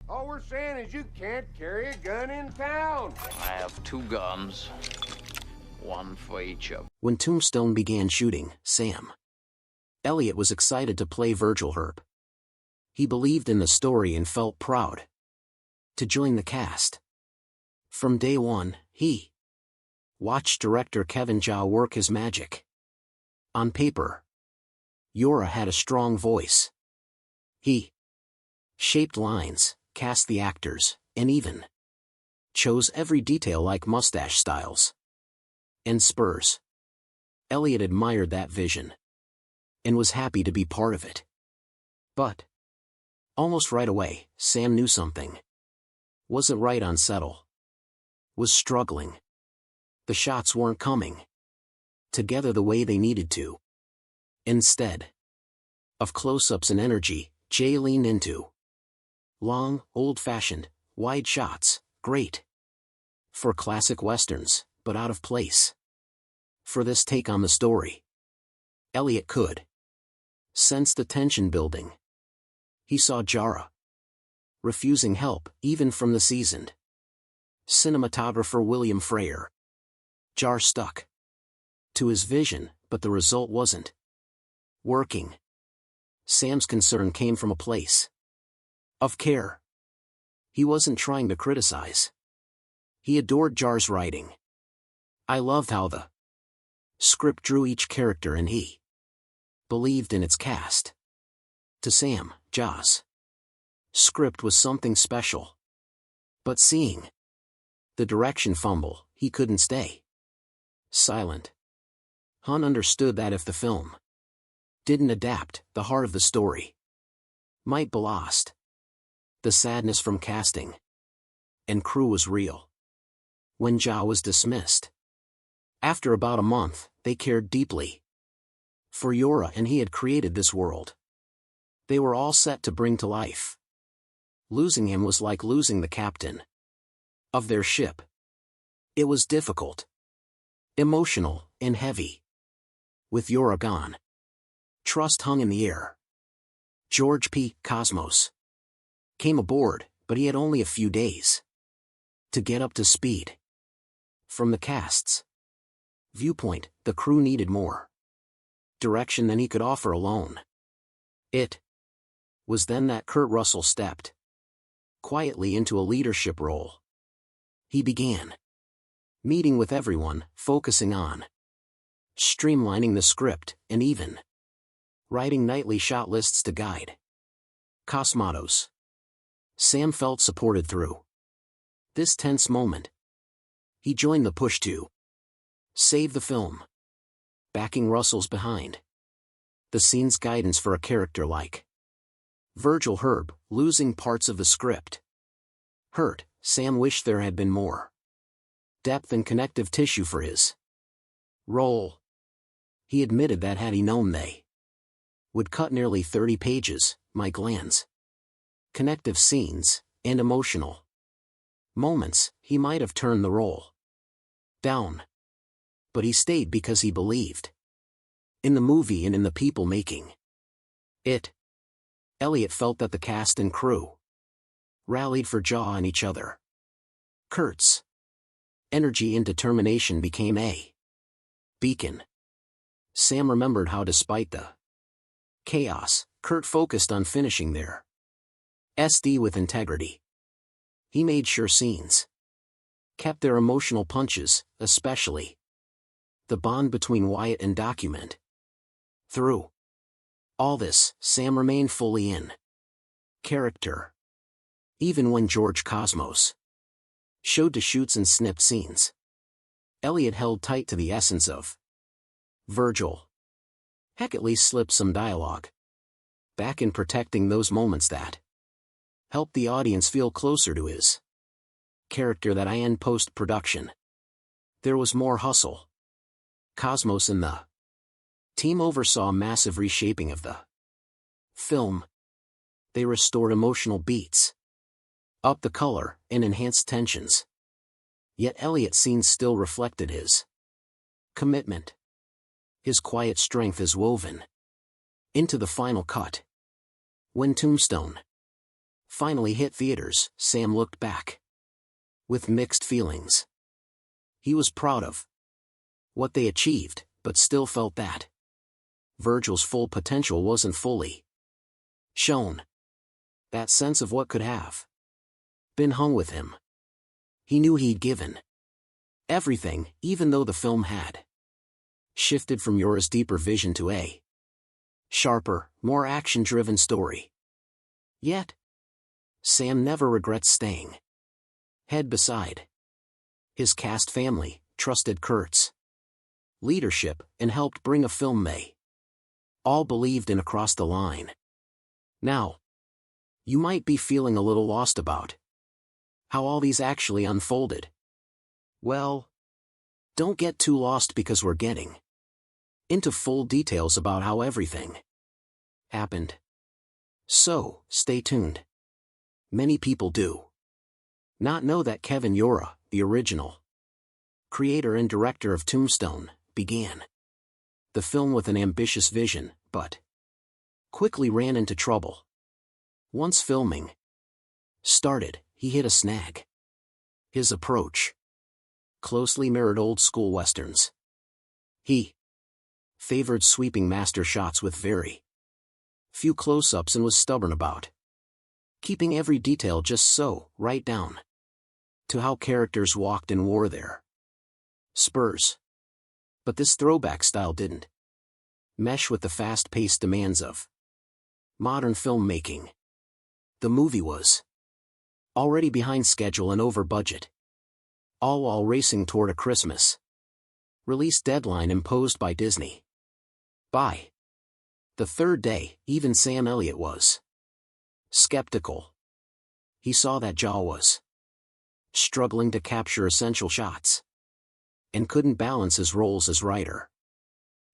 All we're saying is you can't carry a gun in town. I have 2 guns, one for each of. When Tombstone began shooting, Sam Elliott was excited to play Virgil Herb. He believed in the story and felt proud to join the cast. From day one, he watched director Kevin Jha work his magic. On paper, Yora had a strong voice. He shaped lines, cast the actors, and even chose every detail like mustache styles and spurs. Elliot admired that vision and was happy to be part of it. But almost right away, Sam knew something wasn't right on set. Was struggling. The shots weren't coming together the way they needed to. Instead of close-ups and energy, Jay leaned into long, old-fashioned, wide shots, great for classic westerns, but out of place for this take on the story. Elliot could sense the tension building. He saw Jara refusing help, even from the seasoned cinematographer William Freyer. Jar stuck to his vision, but the result wasn't working. Sam's concern came from a place of care. He wasn't trying to criticize. He adored Jar's writing. I loved how the script drew each character and he believed in its cast. To Sam, Jha's script was something special. But seeing the direction fumble, he couldn't stay silent. Hun understood that if the film didn't adapt, the heart of the story might be lost. The sadness from casting and crew was real. When Jha was dismissed, after about a month, they cared deeply for Yora, and he had created this world they were all set to bring to life. Losing him was like losing the captain of their ship. It was difficult, emotional, and heavy. With Yora gone, trust hung in the air. George P. Cosmos came aboard, but he had only a few days to get up to speed. From the cast's viewpoint, the crew needed more direction than he could offer alone. It was then that Kurt Russell stepped quietly into a leadership role. He began meeting with everyone, focusing on streamlining the script, and even writing nightly shot lists to guide Cosmatos. Sam felt supported through this tense moment. He joined the push to save the film, backing Russell's behind the scenes guidance for a character like Virgil Herb, losing parts of the script hurt. Sam wished there had been more depth and connective tissue for his role. He admitted that had he known they would cut nearly 30 pages, Mike Land's connective scenes, and emotional moments, he might have turned the role down. But he stayed because he believed in the movie and in the people making it. Elliot felt that the cast and crew rallied for Jha and each other. Kurt's energy and determination became a beacon. Sam remembered how, despite the chaos, Kurt focused on finishing their SD with integrity. He made sure scenes kept their emotional punches, especially the bond between Wyatt and Document. Through all this, Sam remained fully in character. Even when George Cosmos showed to shoots and snipped scenes, Elliot held tight to the essence of Virgil. Heck, at least slipped some dialogue back in, protecting those moments that helped the audience feel closer to his character. That in post-production, there was more hustle. Cosmos and the team oversaw a massive reshaping of the film. They restored emotional beats, upped the color, and enhanced tensions. Yet Elliot's scenes still reflected his commitment. His quiet strength is woven into the final cut. When Tombstone finally hit theaters, Sam looked back with mixed feelings. He was proud of what they achieved, but still felt that Virgil's full potential wasn't fully shown. That sense of what could have been hung with him. He knew he'd given everything, even though the film had shifted from Yora's deeper vision to a sharper, more action-driven story. Yet, Sam never regrets staying head beside his cast family, trusted Kurt's leadership, and helped bring a film they all believed in across the line. Now, you might be feeling a little lost about how all these actually unfolded. Well, don't get too lost because we're getting into full details about how everything happened. So, stay tuned. Many people do not know that Kevin Yora, the original creator and director of Tombstone, began the film with an ambitious vision, but quickly ran into trouble. Once filming started, he hit a snag. His approach closely mirrored old-school westerns. He favored sweeping master shots with very few close-ups and was stubborn about keeping every detail just so, right down to how characters walked and wore their spurs. But this throwback style didn't mesh with the fast-paced demands of modern filmmaking. The movie was already behind schedule and over budget, all while racing toward a Christmas release deadline imposed by Disney. By the third day, even Sam Elliott was skeptical. He saw that Jaw was struggling to capture essential shots and couldn't balance his roles as writer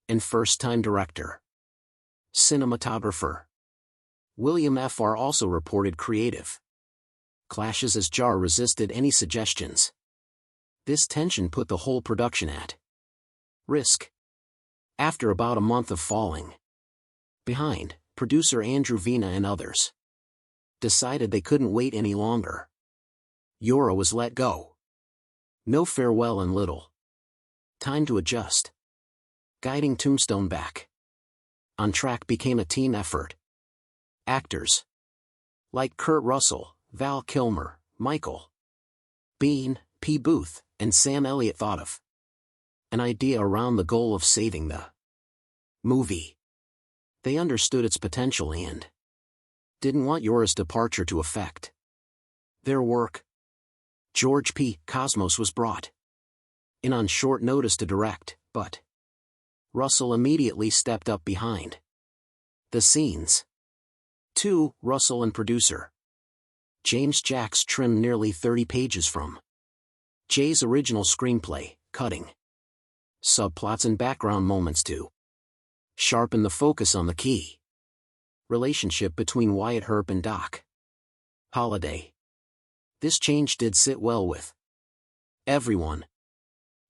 and first-time director. Cinematographer William Fr. also reported creative clashes as Jar resisted any suggestions. This tension put the whole production at risk. After about a month of falling behind, producer Andrew Vina and others decided they couldn't wait any longer. Yora was let go. No farewell and little time to adjust. Guiding Tombstone back on track became a team effort. Actors like Kurt Russell, Val Kilmer, Michael Biehn, P. Booth, and Sam Elliott thought of an idea around the goal of saving the movie. They understood its potential and didn't want Yora's departure to affect their work. George P. Cosmos was brought in on short notice to direct, but Russell immediately stepped up behind the scenes. 2. Russell and producer James Jacks trimmed nearly 30 pages from Jay's original screenplay, cutting subplots and background moments to sharpen the focus on the key relationship between Wyatt Earp and Doc Holliday. This change did sit well with everyone.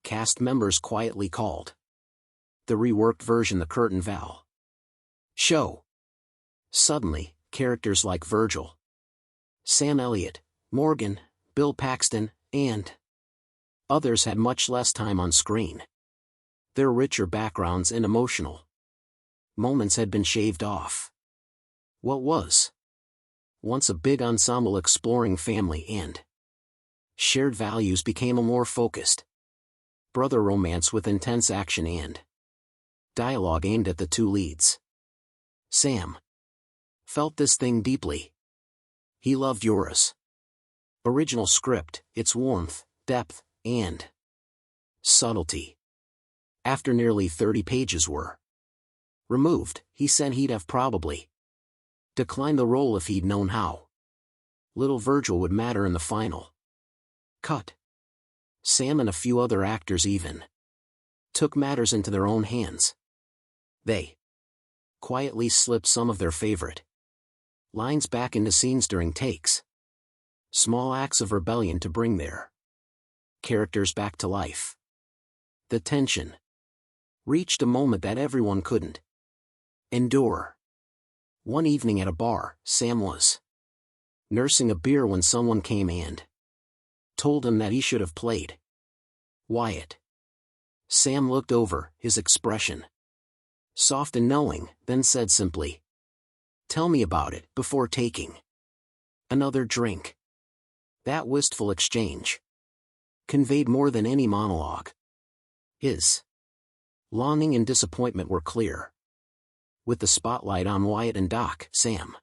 Cast members quietly called the reworked version the Kurt and Val show. Suddenly, characters like Virgil, Sam Elliott, Morgan, Bill Paxton, and others had much less time on screen. Their richer backgrounds and emotional moments had been shaved off. What was once a big ensemble exploring family and shared values became a more focused brother romance with intense action and dialogue aimed at the two leads. Sam felt this thing deeply. He loved Yora's original script, its warmth, depth, and subtlety. After nearly 30 pages were removed, he said he'd have probably declined the role if he'd known how little Virgil would matter in the final cut. Sam and a few other actors even took matters into their own hands. They quietly slipped some of their favorite lines back into scenes during takes. Small acts of rebellion to bring their characters back to life. The tension reached a moment that everyone couldn't endure. One evening at a bar, Sam was nursing a beer when someone came and told him that he should have played Wyatt. Sam looked over, his expression soft and knowing, then said simply, "Tell me about it," before taking another drink. That wistful exchange conveyed more than any monologue. His longing and disappointment were clear. With the spotlight on Wyatt and Doc, Sam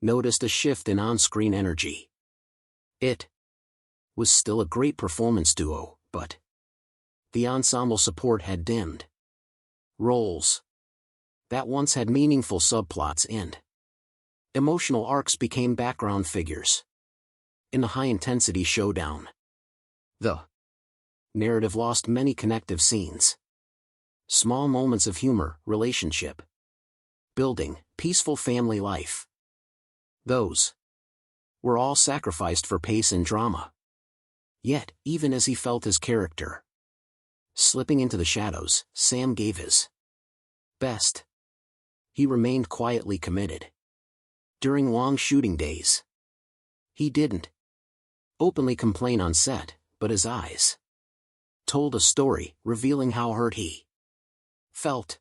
noticed a shift in on-screen energy. It was still a great performance duo, but the ensemble support had dimmed. Roles that once had meaningful subplots and emotional arcs became background figures. In the high-intensity showdown, the narrative lost many connective scenes. Small moments of humor, relationship building, peaceful family life. Those were all sacrificed for pace and drama. Yet, even as he felt his character slipping into the shadows, Sam gave his best. He remained quietly committed. During long shooting days, he didn't openly complain on set, but his eyes told a story, revealing how hurt he felt.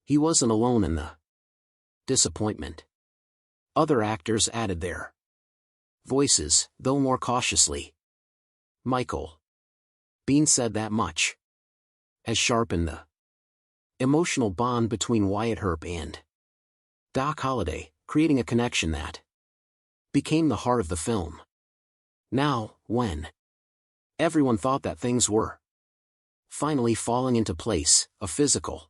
He wasn't alone in the disappointment. Other actors added their voices, though more cautiously. Michael Bean said that much has sharpened the emotional bond between Wyatt Earp and Doc Holliday, creating a connection that became the heart of the film. Now, when everyone thought that things were finally falling into place, a physical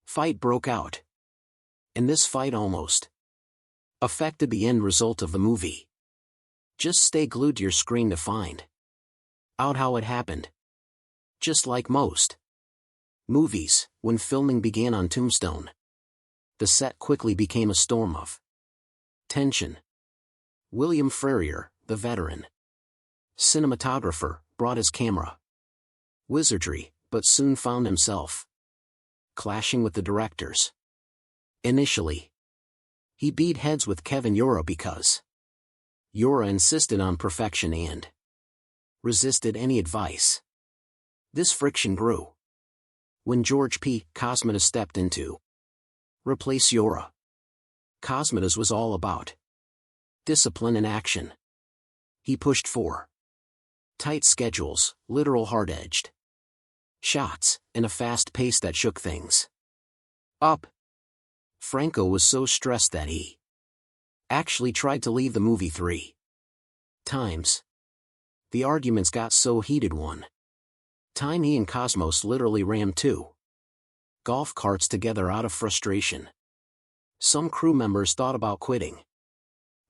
fight broke out. And this fight almost affected the end result of the movie. Just stay glued to your screen to find out how it happened. Just like most movies, when filming began on Tombstone, the set quickly became a storm of tension. William Ferrier, the veteran cinematographer, brought his camera wizardry, but soon found himself clashing with the directors. Initially, he beat heads with Kevin Yura because Yura insisted on perfection and resisted any advice. This friction grew when George P. Cosmatos stepped in to replace Yura. Cosmatos was all about discipline and action. He pushed for tight schedules, literal hard-edged shots, and a fast pace that shook things up. Franco was so stressed that he actually tried to leave the movie 3 times. The arguments got so heated one time he and Cosmos literally rammed 2 golf carts together out of frustration. Some crew members thought about quitting,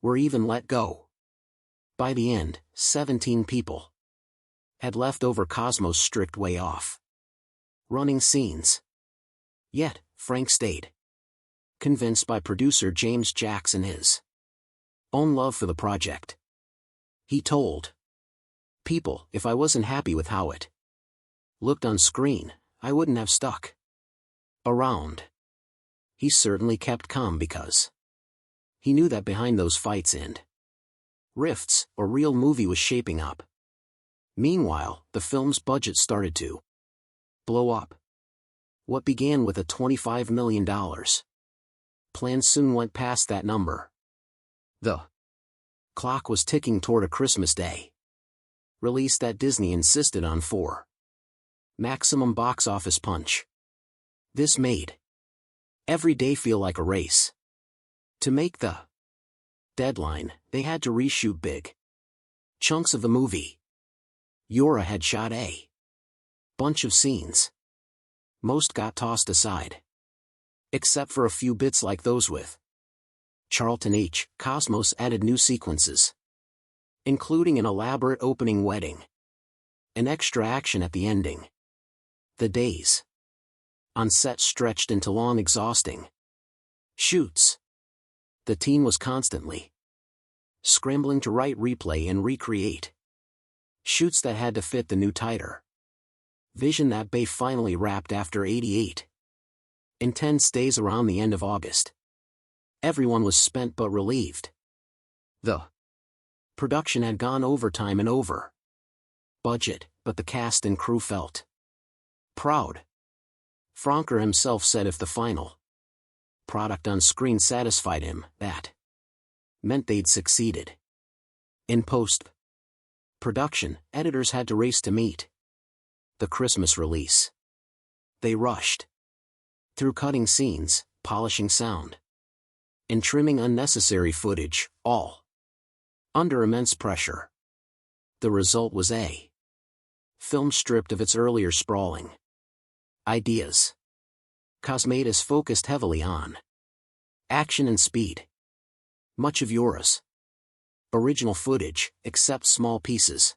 were even let go. By the end, 17 people had left over Cosmos' strict way off running scenes. Yet, Frank stayed, convinced by producer James Jackson his own love for the project. He told people, "If I wasn't happy with how it looked on screen, I wouldn't have stuck around." He certainly kept calm because he knew that behind those fights and rifts, a real movie was shaping up. Meanwhile, the film's budget started to blow up. What began with a $25 million plan soon went past that number. The clock was ticking toward a Christmas Day release that Disney insisted on for maximum box office punch. This made every day feel like a race. To make the deadline, they had to reshoot big chunks of the movie. Yura had shot a bunch of scenes. Most got tossed aside, except for a few bits like those with Charlton H. Cosmos added new sequences, including an elaborate opening wedding and extra action at the ending. The days on set stretched into long, exhausting shoots. The team was constantly scrambling to write, replay, and recreate shoots that had to fit the new tighter vision that Bay finally wrapped after 88 intense days around the end of August. Everyone was spent but relieved. The production had gone over time and over budget, but the cast and crew felt proud. Franker himself said if the final product on screen satisfied him, that meant they'd succeeded. In post-production, editors had to race to meet the Christmas release. They rushed through cutting scenes, polishing sound, and trimming unnecessary footage, all under immense pressure. The result was a film stripped of its earlier sprawling ideas. Cosmatos focused heavily on action and speed. Much of Yora's original footage, except small pieces,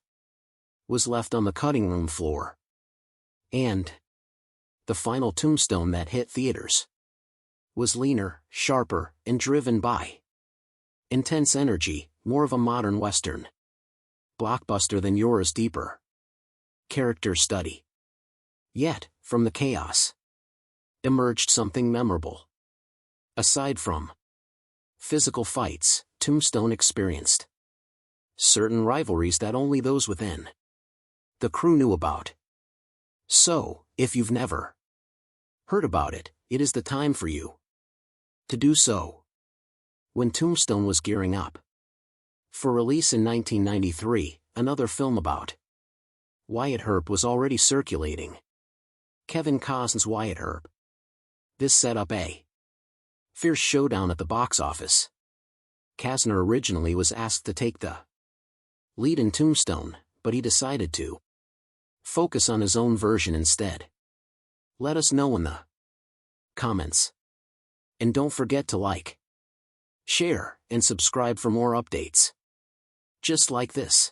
was left on the cutting room floor. And the final Tombstone that hit theaters was leaner, sharper, and driven by intense energy, more of a modern Western blockbuster than Yora's deeper character study. Yet, from the chaos emerged something memorable. Aside from physical fights, Tombstone experienced certain rivalries that only those within the crew knew about. So, if you've never heard about it, it is the time for you to do so. When Tombstone was gearing up for release in 1993, another film about Wyatt Earp was already circulating. Kevin Costner's Wyatt Earp. This set up a fierce showdown at the box office. Costner originally was asked to take the lead in Tombstone, but he decided to focus on his own version instead. Let us know in the comments. And don't forget to like, share, and subscribe for more updates just like this.